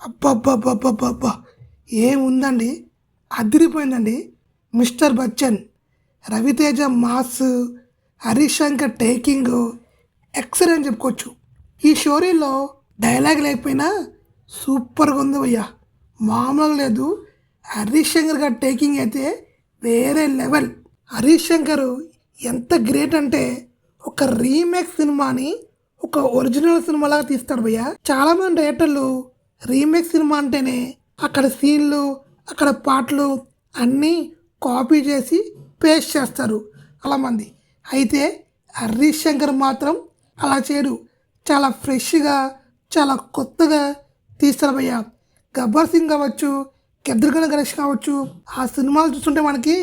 అబ్బబ్బబ్బబ్బబ్బబ్బా! ఏముందండి, అదిరిపోయిందండి. 'Mister Bachchan', Ravi Teja mass, Harish Shankar taking excellent అని చెప్పుకోవచ్చు. ఈ స్టోరీలో డైలాగ్ లేకపోయినా సూపర్గా ఉంది భయ్యా, మామూలుగా లేదు. హరీష్ శంకర్ గారి టేకింగ్ అయితే వేరే లెవెల్. హరీష్ శంకర్ ఎంత గ్రేట్ అంటే ఒక రీమేక్ సినిమాని ఒక ఒరిజినల్ సినిమాలాగా తీస్తాడు భయ్య. చాలా మంది డైరెక్టర్లు రీమేక్ సినిమా అంటేనే అక్కడ సీన్లు, అక్కడ పాటలు అన్నీ కాపీ చేసి పేస్ట్ చేస్తారు అలా మంది. అయితే హరీష్ శంకర్ మాత్రం అలా చేయడు. చాలా ఫ్రెష్గా, చాలా కొత్తగా తీస్తారు భయ్య. గబ్బర్ సింగ్ కావచ్చు, కెద్రగణ గణేష్ కావచ్చు, ఆ సినిమాలు చూస్తుంటే మనకి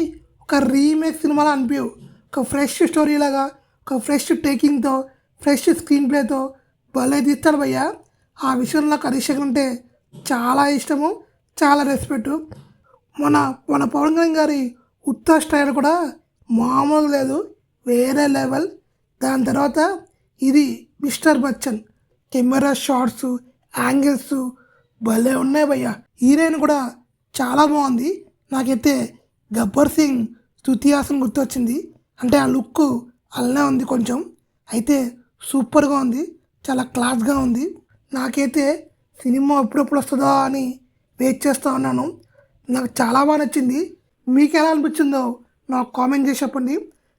ఒక రీమేక్ సినిమాలా అనిపించవు. ఒక ఫ్రెష్ స్టోరీ లాగా, ఒక ఫ్రెష్ టేకింగ్తో, ఫ్రెష్ స్క్రీన్ ప్లేతో భలే తీస్తాడు భయ్య. ఆ విషయంలో నాకు హరీష్ శంకర్ అంటే చాలా ఇష్టము, చాలా రెస్పెక్ట్. మన మన పవన్ కళ్యాణ్ గారి ఉత్తా స్టైల్ కూడా మామూలు లేదు, వేరే లెవెల్. దాని తర్వాత ఇది 'mister Bachchan', camera shots, angles భలే ఉన్నాయి భయ్య. హీరోయిన్ కూడా చాలా బాగుంది. నాకైతే గబ్బర్ సింగ్ శృతి హాసన్ గుర్తొచ్చింది. అంటే ఆ లుక్ అలానే ఉంది కొంచెం. అయితే సూపర్గా ఉంది, చాలా క్లాస్గా ఉంది. నాకైతే సినిమా ఎప్పుడెప్పుడు వస్తుందా అని వెయిట్ చేస్తూ ఉన్నాను. నాకు చాలా బాగా నచ్చింది. మీకు ఎలా అనిపించిందో నాకు కామెంట్ చేసి చెప్పండి.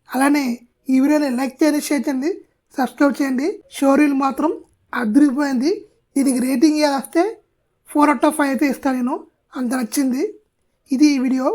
అలానే ఈ వీడియోని లైక్ చేయండి, షేర్ చేయండి, సబ్స్క్రైబ్ చేయండి. స్టోరీలు మాత్రం అదిరిపోయింది. దీనికి రేటింగ్ ఇవ్వాల్స్తే 4/5 అయితే ఇస్తాను నేను, అంత నచ్చింది. ఇది ఈ వీడియో.